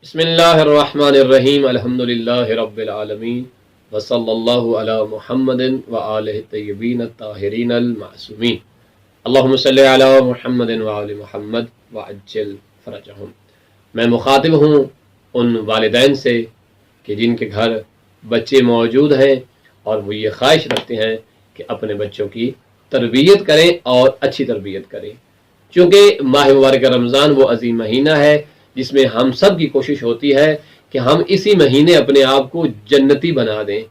बिस्मिल्लाहिर्रहमानिर्रहीम अल्हम्दुलिल्लाहि रब्बिल आलमीन वसल्लल्लाहु अला मुहम्मदिन व आलिहि तय्यबीन अत्ताहिरीन अल-मासूमीन अल्लाहुम्मा सल्लि अला मुहम्मदिन व आलि मुहम्मद व अज्जिल फरजहुम। मैं मुखातिब हूँ उन वालिदैन से कि जिनके घर बच्चे मौजूद हैं और वो ये ख्वाहिश रखते हैं कि अपने बच्चों की तरबियत करें और अच्छी तरबियत करें, क्योंकि माह मुबारक रमज़ान वो अजीम महीना है जिसमें हम सब की कोशिश होती है कि हम इसी महीने अपने आप को जन्नती बना दें।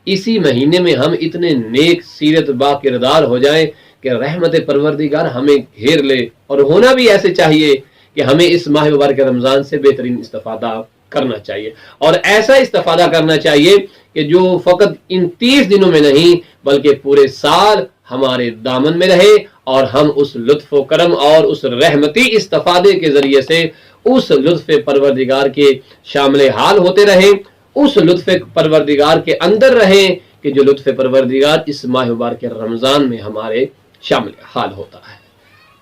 इसी महीने में हम इतने नेक सीरत बा किरदार हो जाएं कि रहमत परवरदिगार हमें घेर ले, और होना भी ऐसे चाहिए कि हमें इस माह मुबारक रमज़ान से बेहतरीन इस्तिफादा करना चाहिए, और ऐसा इस्तिफादा करना चाहिए कि जो फ़कत इन 30 दिनों में नहीं बल्कि पूरे साल हमारे दामन में रहे, और हम उस लुत्फ़ व करम और उस रहमती इस्तिफादे के ज़रिए से उस लुत्फ़ परवरदिगार के शामिल हाल होते रहें, उस लुत्फ़ परवरदिगार के अंदर रहें कि जो लुत्फ़ परवरदिगार इस माह मुबारक रमज़ान में हमारे शामिल हाल होता है।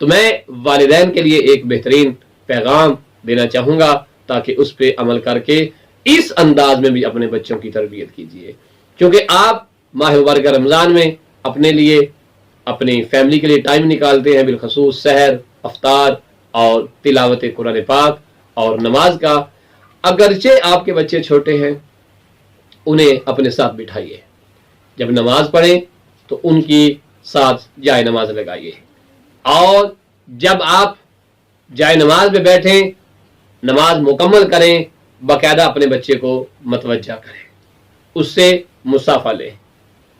तो मैं वालिदैन के लिए एक बेहतरीन पैगाम देना चाहूँगा ताकि उस पर अमल करके इस अंदाज में भी अपने बच्चों की तरबियत कीजिए, क्योंकि आप माह मुबारक रमज़ान में अपने लिए, अपनी फैमिली के लिए टाइम निकालते हैं, बिलखसूस सहर, अफ्तार और तिलावत कुरान पाक और नमाज का। अगरचे आपके बच्चे छोटे हैं, उन्हें अपने साथ बिठाइए, जब नमाज पढ़ें तो उनकी साथ जाए नमाज लगाइए, और जब आप जाए नमाज में बैठें, नमाज मुकम्मल करें, बाकायदा अपने बच्चे को मतवज्जा करें, उससे मुसाफा लें,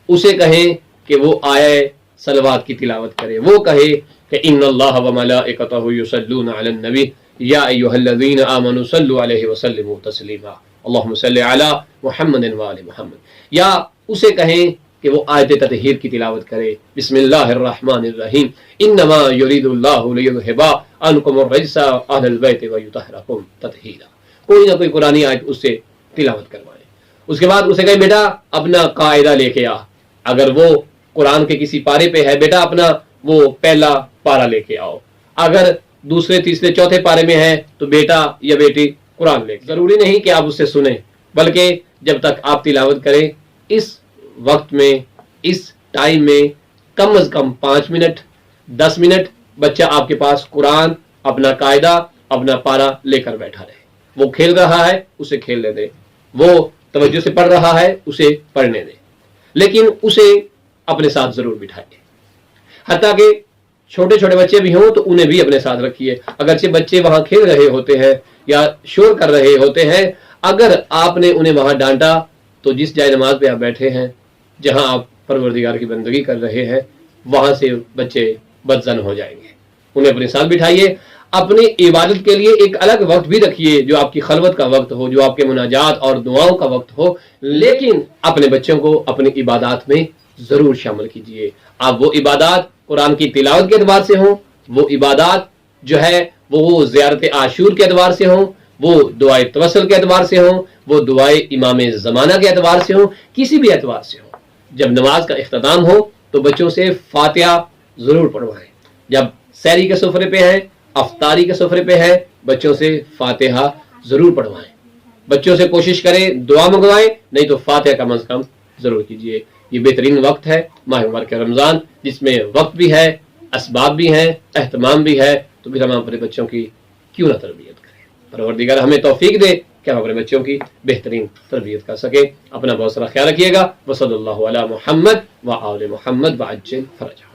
उसे कहें कि वो आए सलवात की तिलावत करे, वो कहे कि इन्नल्लाह व मलाइकतहु युसल्लूना अलन नबी या अय्युहल्लज़ीना आमनू सल्लु अलैहि व सल्लिमू तस्लीमा अल्लाहुम्मा सल्लि अला मुहम्मदिन व आलि मुहम्मद। या उसे कहें कि वो आयत ततहीर की तिलावत करे, बिस्मिल्लाहिर्रहमानिर्रहीम इन्नमा युरीदुल्लाहु लियुज़हिबा अन्कुमुर रिज्सा अहलल बैति व युतहहिरकुम ततहीरा। कोई ना कोई कुरानी आयत उससे तिलावत करवाए। उसके बाद उसे कहे बेटा अपना कायदा लेके आ, अगर वो कुरान के किसी पारे पे है, बेटा अपना वो पहला पारा लेके आओ, अगर दूसरे तीसरे चौथे पारे में है तो बेटा या बेटी कुरान ले। जरूरी नहीं कि आप उससे सुने, बल्कि जब तक आप तिलावत करें इस वक्त में, इस टाइम में कम से कम 5 मिनट 10 मिनट बच्चा आपके पास कुरान, अपना कायदा, अपना पारा लेकर बैठा रहे। वो खेल रहा है उसे खेलने दे, वो तवज्जो से पढ़ रहा है उसे पढ़ने दे, लेकिन उसे अपने साथ जरूर बिठाइए। हत्ता कि छोटे छोटे बच्चे भी हों तो उन्हें भी अपने साथ रखिए। अगरचे बच्चे वहां खेल रहे होते हैं या शोर कर रहे होते हैं, अगर आपने उन्हें वहां डांटा तो जिस जाए नमाज पे आप बैठे हैं, जहां आप परवरदिगार की बंदगी कर रहे हैं, वहां से बच्चे बदजन हो जाएंगे। उन्हें अपने साथ बिठाइए। अपनी इबादत के लिए एक अलग वक्त भी रखिए, जो आपकी खलवत का वक्त हो, जो आपके मुनाजात और दुआओं का वक्त हो, लेकिन अपने बच्चों को अपनी इबादत में जरूर शामिल कीजिए। आप वो इबादत कुरान की तिलावत के एतबार से हो, वो इबादत जो है वो ज़ियारत आशूर के एतबार से हो, वो दुआए तवस्सुल के एतबार से हो, वो दुआए इमाम ज़माना के एतबार से हो, किसी भी एतबार से हो। जब नमाज का इख्तिताम हो तो बच्चों से फातिहा जरूर पढ़वाएं। जब सहरी के सुफरे पे है, अफ्तारी के सुफरे पे है, बच्चों से फातिहा जरूर पढ़वाएं। बच्चों से कोशिश करें दुआ मंगवाएं, नहीं तो फातिहा कम से कम जरूर कीजिए। ये बेहतरीन वक्त है माह मुबारक रमज़ान, जिसमें वक्त भी है, असबाब भी हैं, एहतमाम भी है, तो फिर हम अपने बच्चों की क्यों ना तरबियत करें। परवरदिगार हमें तौफीक दे कि हम अपने बच्चों की बेहतरीन तरबियत कर सके। अपना बहुत सारा ख्याल रखिएगा। वसल्लल्लाहु अला मुहम्मद व आलि मुहम्मद व अज्जिल फरजहुम।